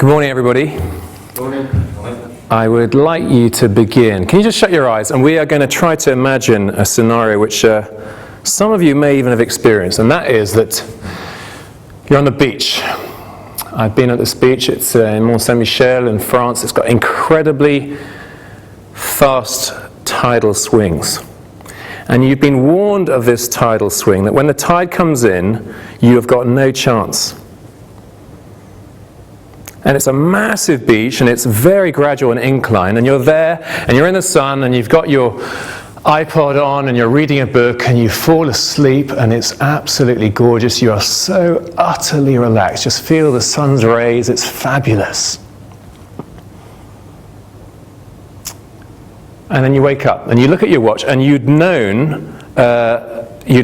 Good morning, everybody. Morning. I would like you to begin. Can you just shut your eyes? And we are going to try to imagine a scenario which some of you may even have experienced, and that is that you're on the beach. I've been at this beach. It's in Mont Saint-Michel in France. It's got incredibly fast tidal swings. And you've been warned of this tidal swing, that when the tide comes in, you have got no chance. And it's a massive beach, and it's very gradual and incline, and you're there, and you're in the sun, and you've got your iPod on, and you're reading a book, and you fall asleep, and it's absolutely gorgeous. You are so utterly relaxed. Just feel the sun's rays. It's fabulous. And then you wake up, and you look at your watch, and you'd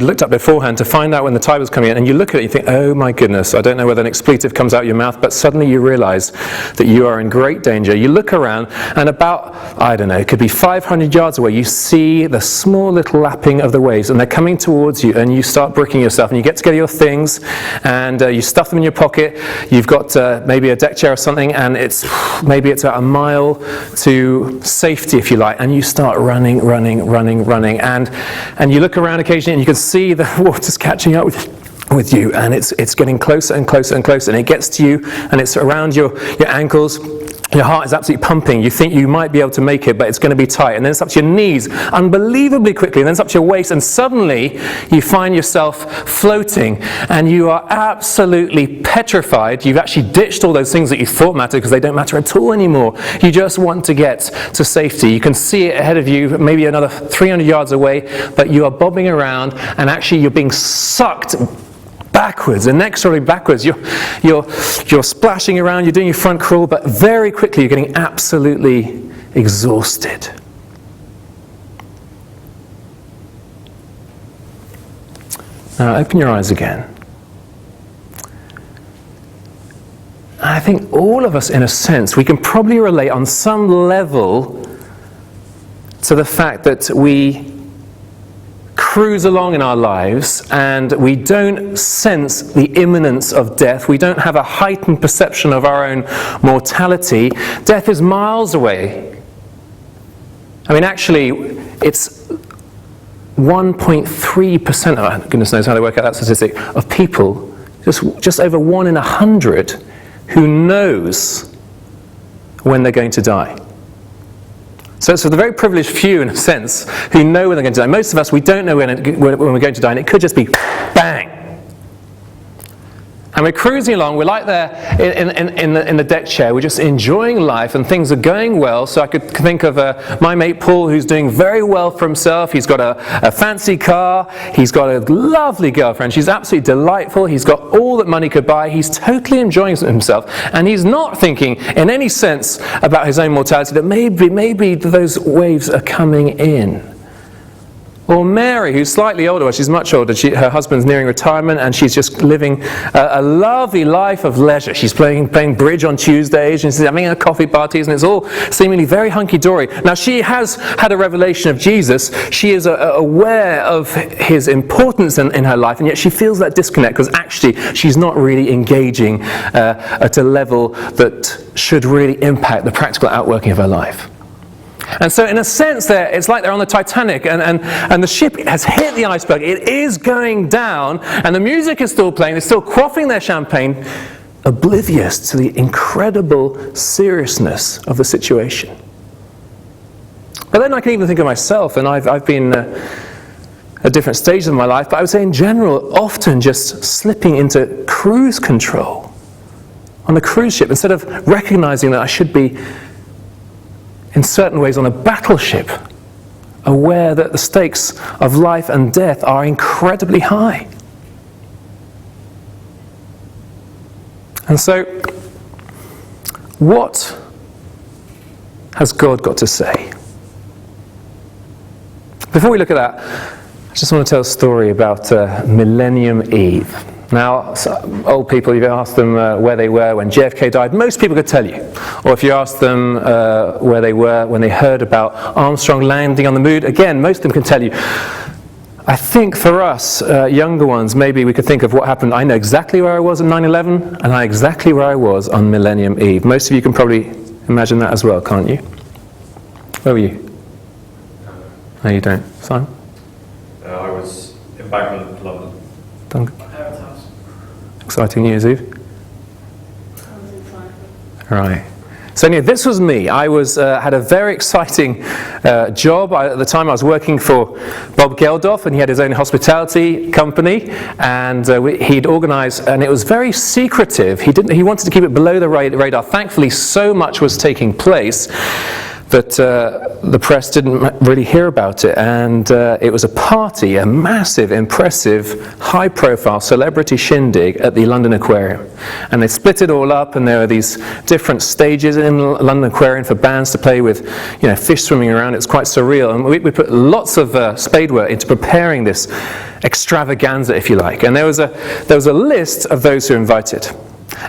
looked up beforehand to find out when the tide was coming in, and you look at it and you think, oh my goodness, I don't know whether an expletive comes out your mouth, but suddenly you realize that you are in great danger. You look around, and about, I don't know, it could be 500 yards away, you see the small little lapping of the waves, and they're coming towards you, and you start bricking yourself, and you get together your things, and you stuff them in your pocket. You've got maybe a deck chair or something, and maybe it's about a mile to safety, if you like, and you start running, and you look around occasionally, and you can see the water's catching up with you, and it's getting closer and closer and closer, and it gets to you, and it's around your ankles. Your heart is absolutely pumping. You think you might be able to make it, but it's going to be tight. And then it's up to your knees unbelievably quickly, and then it's up to your waist, and suddenly you find yourself floating, and you are absolutely petrified. You've actually ditched all those things that you thought mattered because they don't matter at all anymore. You just want to get to safety. You can see it ahead of you, maybe another 300 yards away, but you are bobbing around, and actually you're being sucked backwards, inexorably backwards. You're splashing around, you're doing your front crawl, but very quickly you're getting absolutely exhausted. Now open your eyes again. I think all of us, in a sense, we can probably relate on some level to the fact that we cruise along in our lives and we don't sense the imminence of death. We don't have a heightened perception of our own mortality. Death is miles away. I mean, actually, it's 1.3%, oh, goodness knows how they work out that statistic, of people, just over 1 in 100, who knows when they're going to die. So it's for the very privileged few, in a sense, who know when they're going to die. Most of us, we don't know when we're going to die, and it could just be bang. And we're cruising along, we're like there in the deck chair, we're just enjoying life, and things are going well. So I could think of my mate Paul, who's doing very well for himself. He's got a fancy car, he's got a lovely girlfriend, she's absolutely delightful, he's got all that money could buy, he's totally enjoying himself, and he's not thinking in any sense about his own mortality, that maybe those waves are coming in. Or Mary, who's slightly older, well, she's much older, her husband's nearing retirement, and she's just living a lovely life of leisure. She's playing bridge on Tuesdays, and she's having her coffee parties, and it's all seemingly very hunky-dory. Now, she has had a revelation of Jesus. She is aware of his importance in her life, and yet she feels that disconnect, because actually she's not really engaging at a level that should really impact the practical outworking of her life. And so in a sense it's like they're on the Titanic, and the ship has hit the iceberg. It is going down, and the music is still playing. They're still quaffing their champagne, oblivious to the incredible seriousness of the situation. But then I can even think of myself, and I've been at different stages of my life, but I would say in general, often just slipping into cruise control on a cruise ship, instead of recognizing that I should be in certain ways on a battleship, aware that the stakes of life and death are incredibly high. And so, what has God got to say? Before we look at that, I just want to tell a story about Millennium Eve. Now, old people, if you ask them where they were when JFK died, most people could tell you. Or if you ask them where they were when they heard about Armstrong landing on the moon, again, most of them can tell you. I think for us, younger ones, maybe we could think of what happened. I know exactly where I was on 9/11, and I know exactly where I was on Millennium Eve. Most of you can probably imagine that as well, can't you? Where were you? No, you don't. Simon? I was in Bagman, London. Duncan? My parents' house. Exciting New Year's Eve? I was in Cyprus. Right. So anyway, this was me. I had a very exciting job. At the time I was working for Bob Geldof, and he had his own hospitality company, and he'd organized, and it was very secretive. He wanted to keep it below the radar. Thankfully, so much was taking place that the press didn't really hear about it, and it was a party, a massive, impressive, high-profile celebrity shindig at the London Aquarium. And they split it all up, and there were these different stages in the London Aquarium for bands to play with, fish swimming around. It was quite surreal, and we put lots of spade work into preparing this extravaganza, if you like. And there was a list of those who were invited.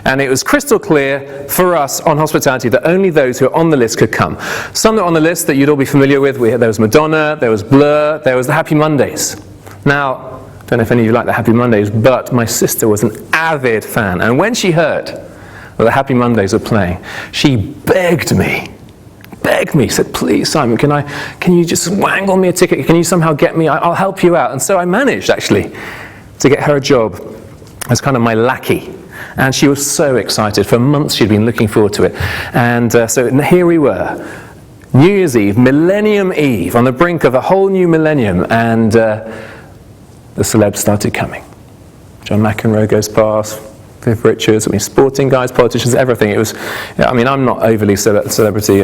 And it was crystal clear for us on hospitality that only those who are on the list could come. Some that are on the list that you'd all be familiar with. There was Madonna, there was Blur, there was the Happy Mondays. Now, I don't know if any of you like the Happy Mondays, but my sister was an avid fan. And when she heard that the Happy Mondays were playing, she begged me, said, please, Simon, can you just wangle me a ticket? Can you somehow get me? I'll help you out. And so I managed, actually, to get her a job as kind of my lackey. And she was so excited. For months she'd been looking forward to it. And so here we were, New Year's Eve, Millennium Eve, on the brink of a whole new millennium, and the celebs started coming. John McEnroe goes past, Viv Richards, sporting guys, politicians, everything. It was, I'm not overly celebrity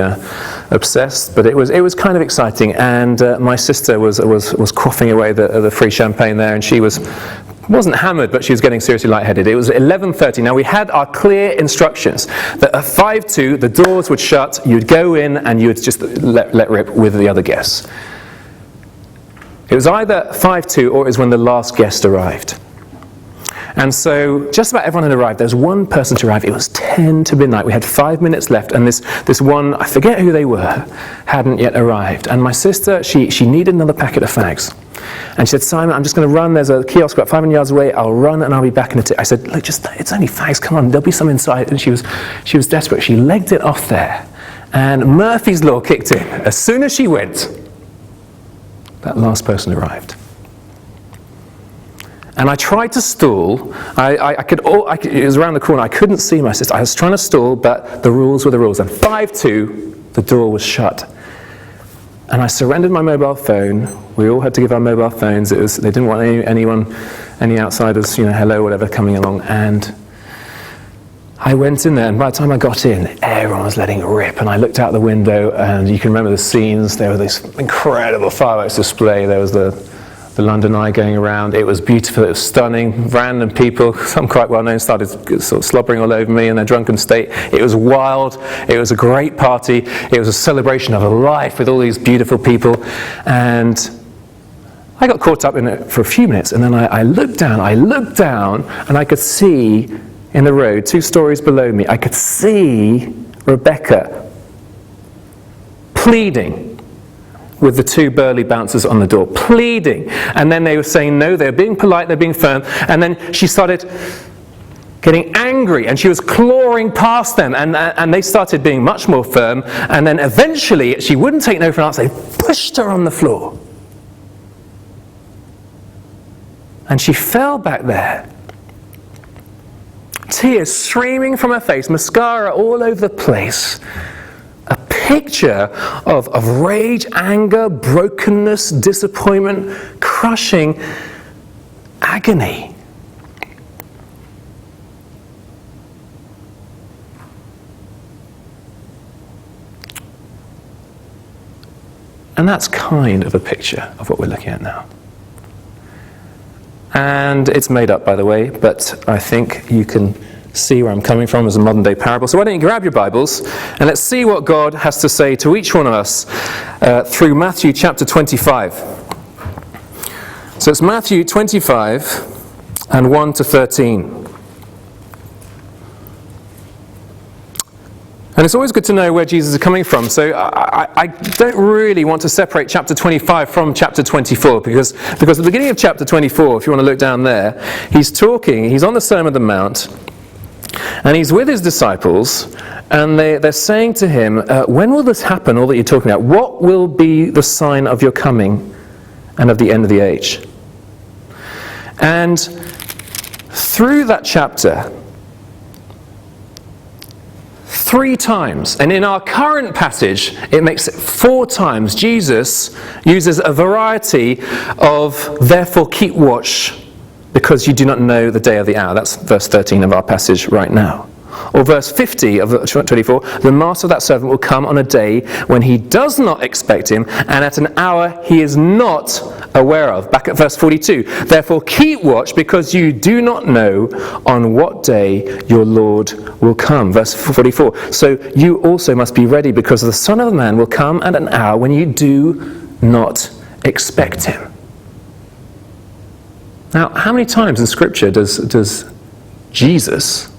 obsessed, but it was kind of exciting. And my sister was quaffing away the free champagne there, and she wasn't hammered, but she was getting seriously lightheaded. It was 11:30. Now, we had our clear instructions that at 5:02, the doors would shut, you'd go in, and you would just let rip with the other guests. It was either 5:02 or it was when the last guest arrived. And so just about everyone had arrived. There was one person to arrive. It was 10 to midnight. We had 5 minutes left, and this one, I forget who they were, hadn't yet arrived. And my sister, she needed another packet of fags. And she said, Simon, I'm just going to run. There's a kiosk about 500 yards away. I'll run and I'll be back in a tick. I said, look, it's only fags. Come on, there'll be some inside. And she was desperate. She legged it off there. And Murphy's Law kicked in. As soon as she went, that last person arrived. And I tried to stall. It was around the corner. I couldn't see my sister. I was trying to stall, but the rules were the rules. And 5:02, the door was shut. And I surrendered my mobile phone. We all had to give our mobile phones. They didn't want any outsiders, hello, whatever, coming along. And I went in there, and by the time I got in, everyone was letting it rip. And I looked out the window, and you can remember the scenes. There was this incredible fireworks display. There was the London Eye going around. It was beautiful, it was stunning. Random people, some quite well known, started sort of slobbering all over me in their drunken state. It was wild, it was a great party, it was a celebration of life with all these beautiful people. And I got caught up in it for a few minutes, and then I looked down, and I could see in the road, 2 stories below me, I could see Rebecca pleading with the 2 burly bouncers on the door, pleading. And then they were saying no, they're being polite, they're being firm. And then she started getting angry, and she was clawing past them, and they started being much more firm. And then eventually, she wouldn't take no for an answer. They pushed her on the floor. And she fell back there, tears streaming from her face, mascara all over the place. A picture of rage, anger, brokenness, disappointment, crushing agony. And that's kind of a picture of what we're looking at now. And it's made up, by the way, but I think you can see where I'm coming from as a modern day parable. So why don't you grab your Bibles and let's see what God has to say to each one of us through Matthew chapter 25. So it's Matthew 25 and 1 to 13. And it's always good to know where Jesus is coming from. So I don't really want to separate chapter 25 from chapter 24, because at the beginning of chapter 24, if you want to look down there, he's on the Sermon on the Mount, and he's with his disciples, and they're saying to him, when will this happen, all that you're talking about? What will be the sign of your coming and of the end of the age? And through that chapter, 3 times, and in our current passage, it makes it 4 times, Jesus uses a variety of, therefore keep watch, because you do not know the day or the hour. That's verse 13 of our passage right now. Or verse 50 of 24, the master of that servant will come on a day when he does not expect him, and at an hour he is not aware of. Back at verse 42, therefore keep watch, because you do not know on what day your Lord will come. Verse 44, so you also must be ready, because the Son of Man will come at an hour when you do not expect him. Now, how many times in Scripture does Jesus,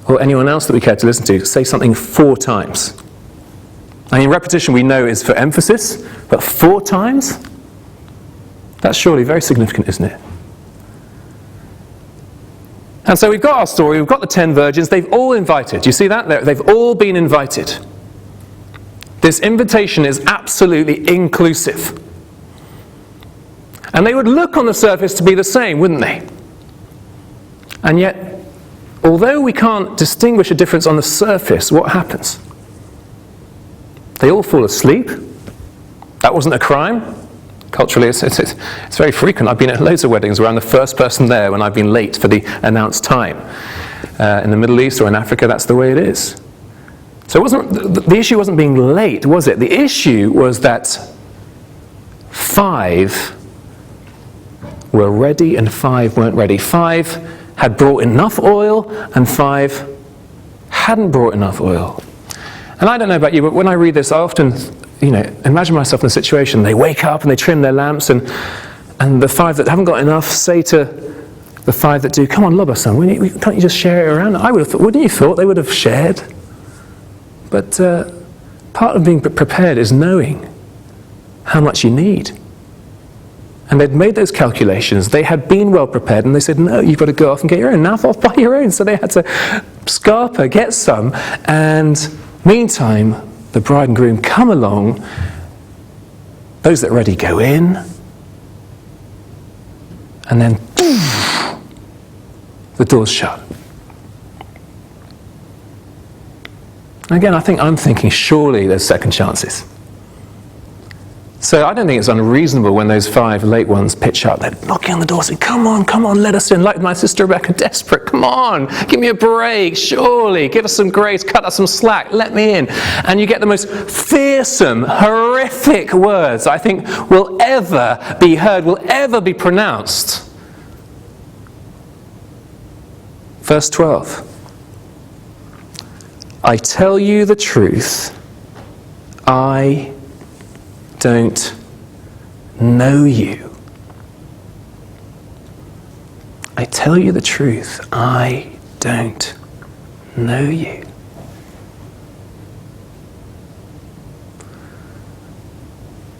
or anyone else that we care to listen to, say something 4 times? I mean, repetition we know is for emphasis, but 4 times? That's surely very significant, isn't it? And so we've got our story, we've got the 10 virgins, they've all invited. Do you see that? They've all been invited. This invitation is absolutely inclusive. And they would look on the surface to be the same, wouldn't they? And yet, although we can't distinguish a difference on the surface, what happens? They all fall asleep. That wasn't a crime. Culturally, it's very frequent. I've been at loads of weddings where I'm the first person there when I've been late for the announced time. In the Middle East or in Africa, that's the way it is. So the issue wasn't being late, was it? The issue was that 5 were ready and 5 weren't ready. 5 had brought enough oil and 5 hadn't brought enough oil. And I don't know about you, but when I read this, I often, imagine myself in a situation. They wake up and they trim their lamps, and the 5 that haven't got enough say to the 5 that do, come on, love us, son, can't you just share it around? I would have thought, wouldn't you thought they would have shared? But part of being prepared is knowing how much you need. And they'd made those calculations. They had been well prepared, and they said, no, you've got to go off and get your own. Now off by your own. So they had to scarper, get some. And meantime, the bride and groom come along. Those that are ready go in. And then the door's shut. Again, I'm thinking surely there's second chances. So I don't think it's unreasonable when those 5 late ones pitch up. They're knocking on the door saying, come on, let us in. Like my sister Rebecca, desperate. Come on, give me a break, surely. Give us some grace, cut us some slack, let me in. And you get the most fearsome, horrific words I think will ever be heard, will ever be pronounced. Verse 12. I tell you the truth, I don't know you. I tell you the truth, I don't know you.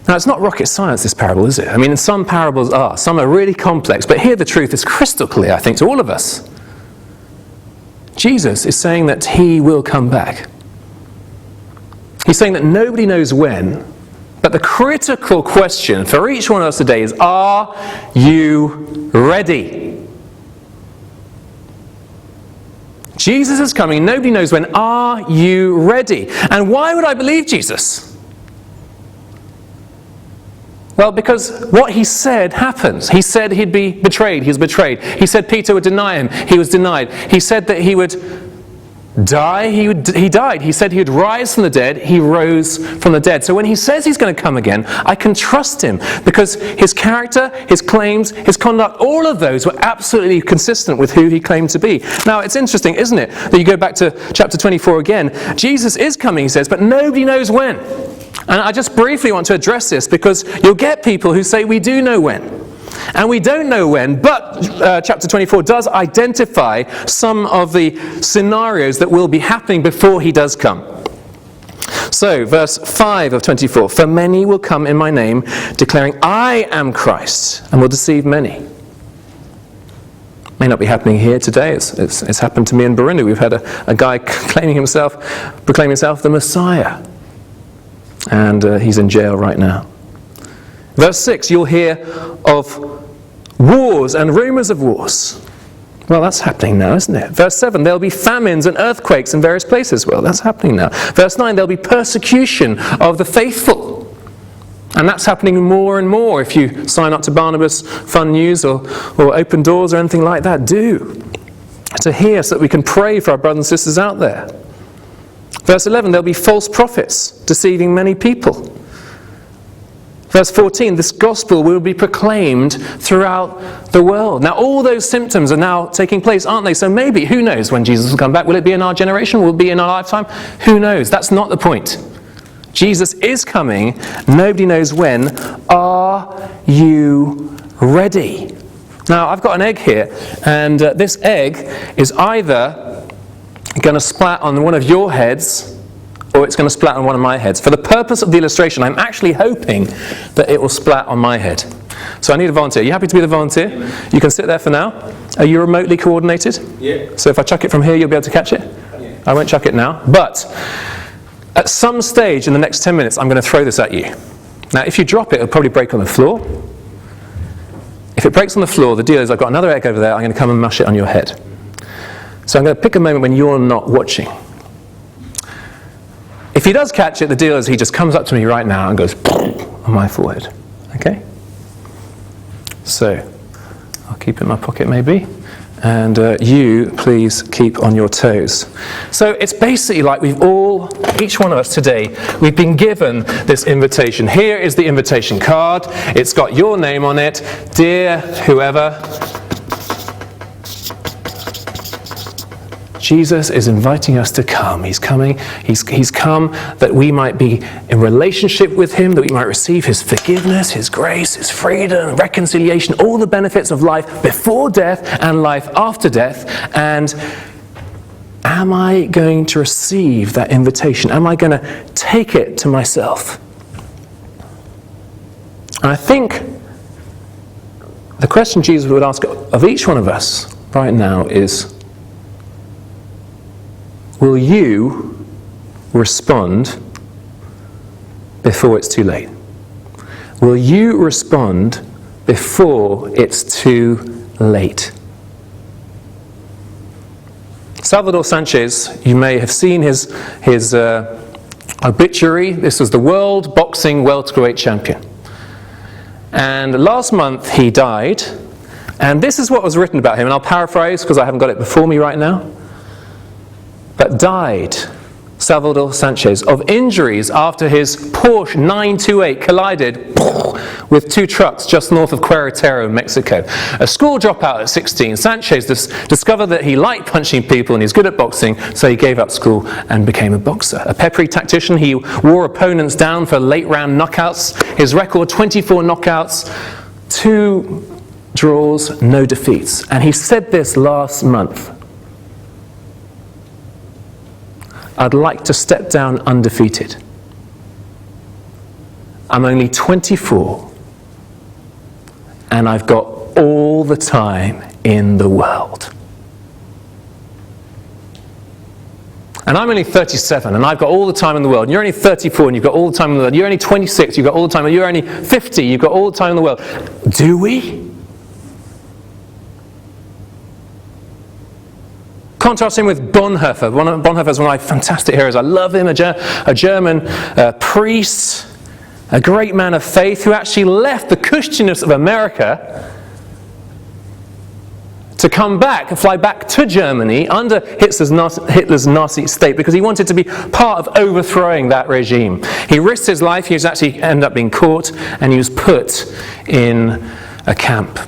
Now, it's not rocket science, this parable, is it? I mean, some parables are. Some are really complex, but here the truth is crystal clear, I think, to all of us. Jesus is saying that he will come back. He's saying that nobody knows when, but the critical question for each one of us today is, are you ready? Jesus is coming, nobody knows when. Are you ready? And why would I believe Jesus? Well, because what he said happens. He said he'd be betrayed. He was betrayed. He said Peter would deny him. He was denied. He said that he would die. He died. He said he would rise from the dead. He rose from the dead. So when he says he's going to come again, I can trust him because his character, his claims, his conduct, all of those were absolutely consistent with who he claimed to be. Now, it's interesting, isn't it, that you go back to chapter 24 again. Jesus is coming, he says, but nobody knows when. And I just briefly want to address this because you'll get people who say we do know when. And we don't know when, but chapter 24 does identify some of the scenarios that will be happening before he does come. So, verse 5 of 24, "For many will come in my name, declaring, 'I am Christ,' and will deceive many." May not be happening here today. It's happened to me in Burundi. We've had a guy proclaiming himself the Messiah. And he's in jail right now. Verse 6, "You'll hear of wars and rumors of wars." Well, that's happening now, isn't it? Verse 7, "There'll be famines and earthquakes in various places." Well, that's happening now. Verse 9, "There'll be persecution of the faithful." And that's happening more and more. If you sign up to Barnabas Fun News or Open Doors or anything like that, do. To hear so that we can pray for our brothers and sisters out there. Verse 11, "There'll be false prophets deceiving many people." Verse 14, "This gospel will be proclaimed throughout the world." Now, all those symptoms are now taking place, aren't they? So maybe, who knows when Jesus will come back? Will it be in our generation? Will it be in our lifetime? Who knows? That's not the point. Jesus is coming. Nobody knows when. Are you ready? Now, I've got an egg here, and this egg is either going to splat on one of your heads, or it's going to splat on one of my heads. For the purpose of the illustration, I'm actually hoping that it will splat on my head. So I need a volunteer. Are you happy to be the volunteer? You can sit there for now. Are you remotely coordinated? Yeah. So if I chuck it from here, you'll be able to catch it? Yeah. I won't chuck it now. But at some stage in the next 10 minutes, I'm going to throw this at you. Now, if you drop it, it'll probably break on the floor. If it breaks on the floor, the deal is I've got another egg over there. I'm going to come and mush it on your head. So I'm going to pick a moment when you're not watching. If he does catch it, the deal is he just comes up to me right now and goes on my forehead. Okay? So, I'll keep it in my pocket maybe. And you, please, keep on your toes. So it's basically like each one of us today, we've been given this invitation. Here is the invitation card. It's got your name on it. Dear whoever, Jesus is inviting us to come. He's coming. He's come that we might be in relationship with him, that we might receive his forgiveness, his grace, his freedom, reconciliation, all the benefits of life before death and life after death. And am I going to receive that invitation? Am I going to take it to myself? And I think the question Jesus would ask of each one of us right now is, will you respond before it's too late? Will you respond before it's too late? Salvador Sanchez, you may have seen his obituary. This was the world boxing welterweight champion. And last month he died. And this is what was written about him. And I'll paraphrase because I haven't got it before me right now. But died, Salvador Sanchez, of injuries after his Porsche 928 collided with two trucks just north of Querétaro, Mexico. A school dropout at 16, Sanchez discovered that he liked punching people and he's good at boxing, so he gave up school and became a boxer. A peppery tactician, he wore opponents down for late-round knockouts. His record, 24 knockouts, 2 draws, no defeats. And he said this last month: I'd like to step down undefeated. I'm only 24, and I've got all the time in the world. And I'm only 37, and I've got all the time in the world. And you're only 34, and you've got all the time in the world. You're only 26, you've got all the time. And you're only 50, you've got all the time in the world. Do we? Contrast him with Bonhoeffer. Bonhoeffer is one of my fantastic heroes. I love him, a German priest, a great man of faith who actually left the cushiness of America to come back and fly back to Germany under Hitler's Nazi state because he wanted to be part of overthrowing that regime. He risked his life. He was actually ended up being caught, and he was put in a camp.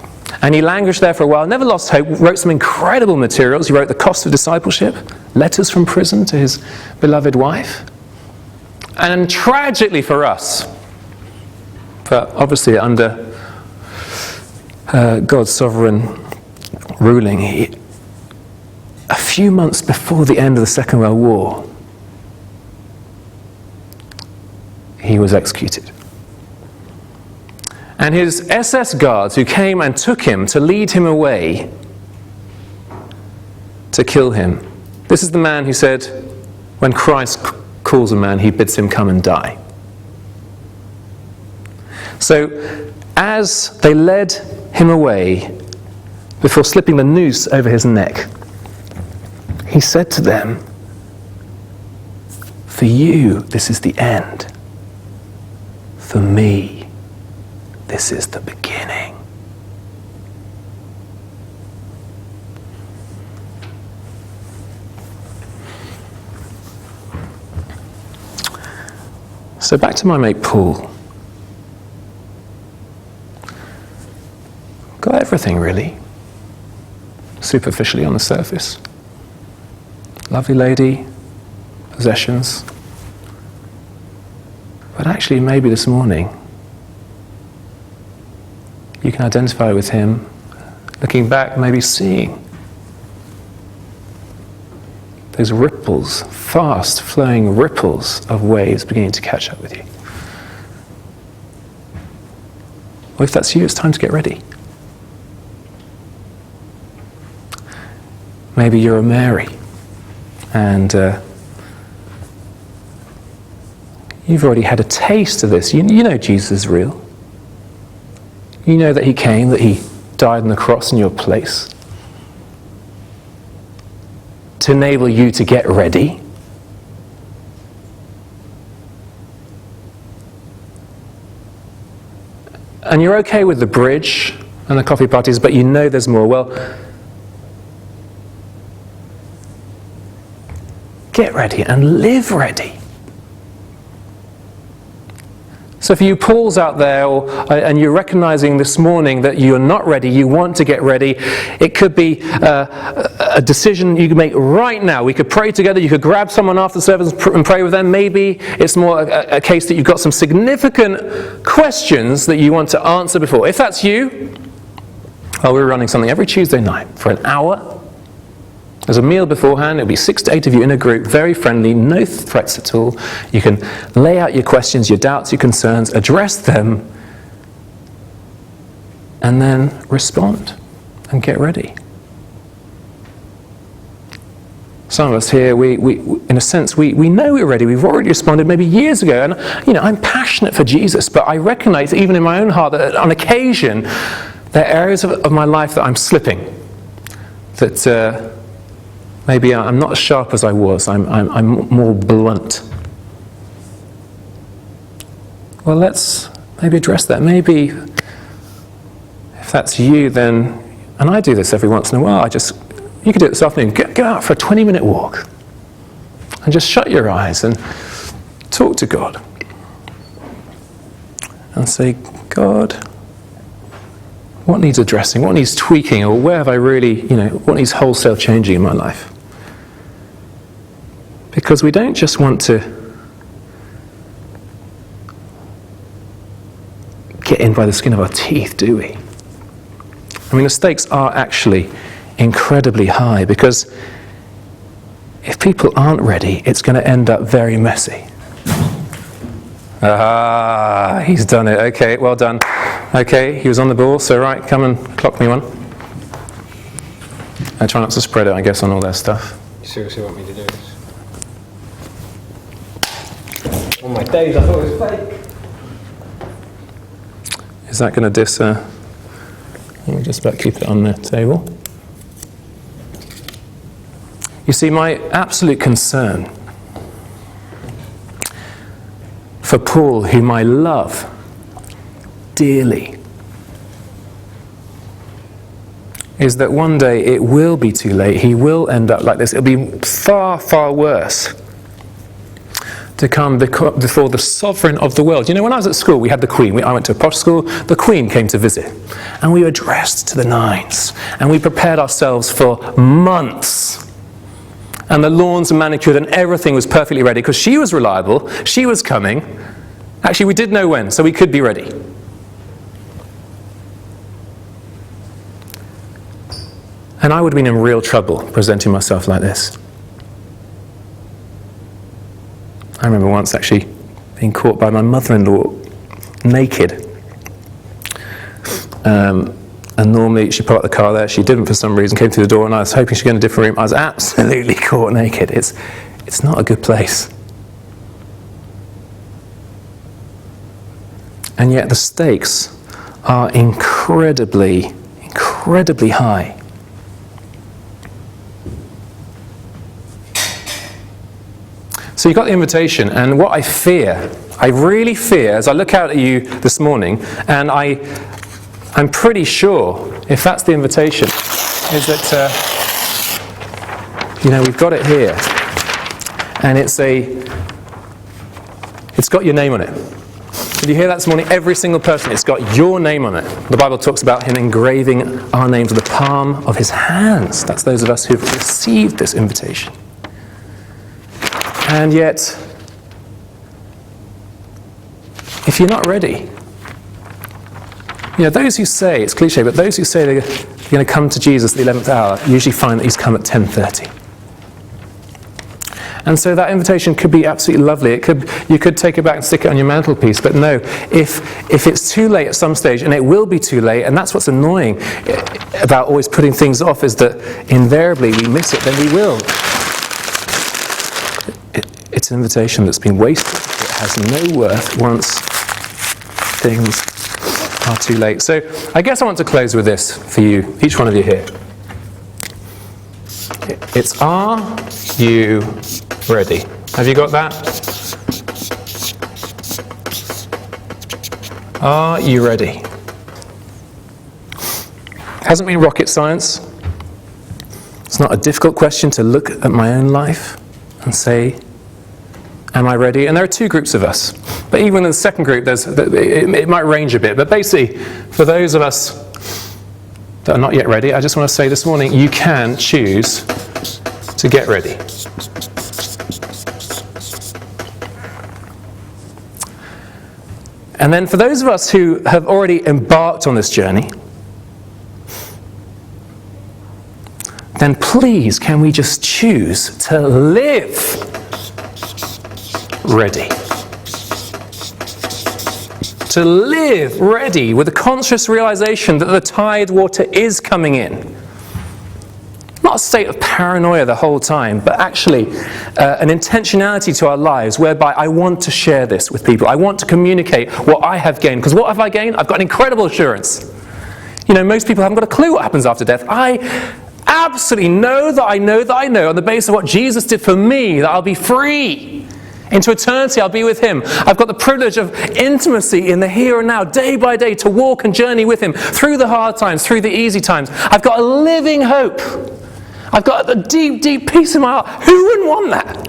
And he languished there for a while, never lost hope, wrote some incredible materials. He wrote The Cost of Discipleship, letters from prison to his beloved wife. And tragically for us, but obviously under God's sovereign ruling, a few months before the end of the Second World War, he was executed. And his SS guards who came and took him to lead him away to kill him. This is the man who said, when Christ calls a man, he bids him come and die. So, as they led him away, before slipping the noose over his neck, he said to them, "For you, this is the end. For me, this is the beginning." So back to my mate Paul. Got everything really, superficially on the surface. Lovely lady, possessions. But actually maybe this morning you can identify with him, looking back, maybe seeing those ripples, fast flowing ripples of waves beginning to catch up with you. Or if that's you, it's time to get ready. Maybe you're a Mary and you've already had a taste of this. You know Jesus is real. You know that he came, that he died on the cross in your place to enable you to get ready. And you're okay with the bridge and the coffee parties, but you know there's more. Well, get ready and live ready. So for you Pauls out there, and you're recognizing this morning that you're not ready, you want to get ready, it could be a decision you can make right now. We could pray together, you could grab someone after the service and pray with them. Maybe it's more a case that you've got some significant questions that you want to answer before. If that's you, well, we're running something every Tuesday night for an hour. There's a meal beforehand. It'll be 6 to 8 of you in a group, very friendly, no threats at all. You can lay out your questions, your doubts, your concerns, address them, and then respond and get ready. Some of us here, we in a sense, we know we're ready. We've already responded maybe years ago. And, I'm passionate for Jesus, but I recognize even in my own heart that on occasion, there are areas of my life that I'm slipping. That maybe I'm not as sharp as I was. I'm more blunt. Well, let's maybe address that. Maybe if that's you, then, and I do this every once in a while, you could do it this afternoon. Get out for a 20-minute walk and just shut your eyes and talk to God and say, God, what needs addressing? What needs tweaking? Or where have I really, what needs wholesale changing in my life? Because we don't just want to get in by the skin of our teeth, do we? The stakes are actually incredibly high, because if people aren't ready, it's going to end up very messy. Ah, he's done it. Okay, well done. Okay, he was on the ball, so right, come and clock me one. I try not to spread it, I guess, on all their stuff. You seriously want me to do this? On my days, I thought it was fake. Is that going to diss? We'll just about keep it on the table. You see, my absolute concern for Paul, whom I love dearly, is that one day it will be too late. He will end up like this. It'll be far, far worse to come before the sovereign of the world. When I was at school, we had the Queen. I went to a posh school. The Queen came to visit. And we were dressed to the nines. And we prepared ourselves for months. And the lawns and manicured and everything was perfectly ready because she was reliable. She was coming. Actually, we did know when, so we could be ready. And I would have been in real trouble presenting myself like this. I remember once actually being caught by my mother-in-law naked. And normally she parked the car there. She didn't for some reason, came through the door, and I was hoping she'd go in a different room. I was absolutely caught naked. It's not a good place. And yet the stakes are incredibly high. So you got the invitation, and what I really fear, as I look out at you this morning, and I'm pretty sure, if that's the invitation, is that, we've got it here. And it's got your name on it. Did you hear that this morning? Every single person, it's got your name on it. The Bible talks about him engraving our names with the palm of his hands. That's those of us who've received this invitation. And yet, if you're not ready, those who say, it's cliche, but those who say they're going to come to Jesus at the 11th hour usually find that he's come at 10:30. And so that invitation could be absolutely lovely. You could take it back and stick it on your mantelpiece. But no, if it's too late at some stage, and it will be too late, and that's what's annoying about always putting things off, is that invariably we miss it, then we will. It's an invitation that's been wasted. It has no worth once things are too late. So I guess I want to close with this for you, each one of you here. It's, are you ready? Have you got that? Are you ready? Hasn't been rocket science. It's not a difficult question to look at my own life and say, am I ready? And there are two groups of us. But even in the second group, it might range a bit. But basically, for those of us that are not yet ready, I just want to say this morning, you can choose to get ready. And then for those of us who have already embarked on this journey, then please can we just choose to live ready. To live ready with a conscious realization that the tide water is coming in. Not a state of paranoia the whole time, but actually an intentionality to our lives whereby I want to share this with people. I want to communicate what I have gained. Because what have I gained? I've got an incredible assurance. Most people haven't got a clue what happens after death. I absolutely know that I know on the basis of what Jesus did for me, that I'll be free. Into eternity, I'll be with him. I've got the privilege of intimacy in the here and now, day by day, to walk and journey with him through the hard times, through the easy times. I've got a living hope. I've got a deep, deep peace in my heart. Who wouldn't want that?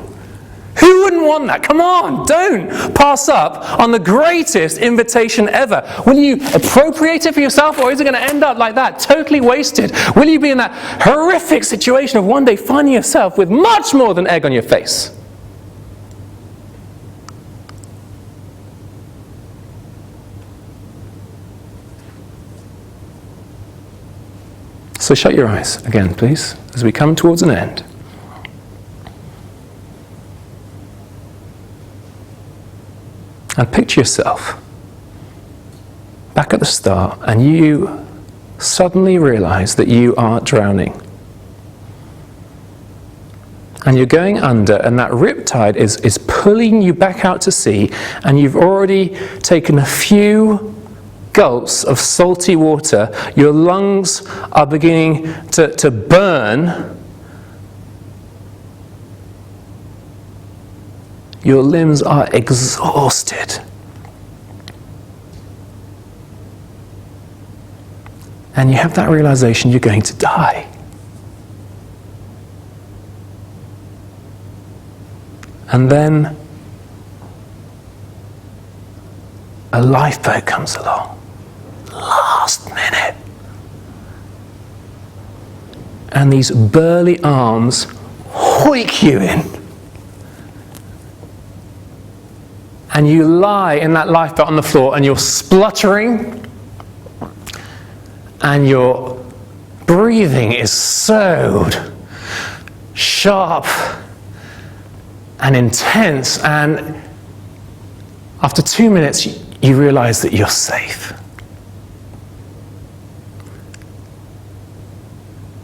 Who wouldn't want that? Come on, don't pass up on the greatest invitation ever. Will you appropriate it for yourself, or is it going to end up like that, totally wasted? Will you be in that horrific situation of one day finding yourself with much more than egg on your face? So shut your eyes again, please, as we come towards an end. And picture yourself back at the start, and you suddenly realize that you are drowning. And you're going under, and that riptide is pulling you back out to sea, and you've already taken a few gulps of salty water. Your lungs are beginning to burn. Your limbs are exhausted. And you have that realization you're going to die. And then a lifeboat comes along. Last minute. And these burly arms hoik you in. And you lie in that lifeboat on the floor, and you're spluttering, and your breathing is so sharp and intense, and After 2 minutes, you realize that you're safe.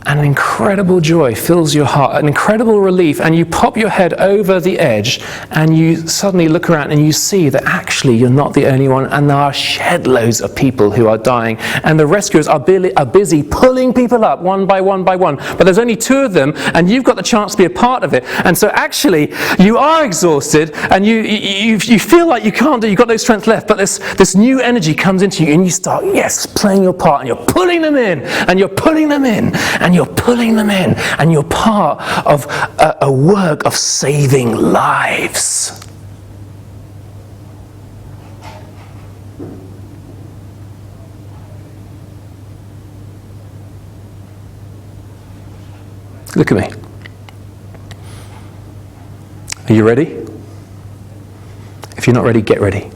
And an incredible joy fills your heart, an incredible relief, and you pop your head over the edge and you suddenly look around and you see that actually you're not the only one, and there are shed loads of people who are dying, and the rescuers are busy pulling people up one by one by one, but there's only 2 of them and you've got the chance to be a part of it. And so actually you are exhausted and you feel like you can't do, you've got no strength left, but this new energy comes into you and you start, yes, playing your part, and you're pulling them in and you're pulling them in and you're pulling them in, and you're part of a work of saving lives. Look at me. Are you ready? If you're not ready, get ready.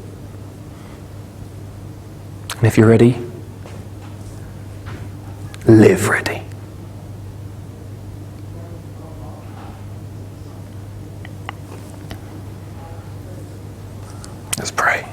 And if you're ready, live ready. Let's pray.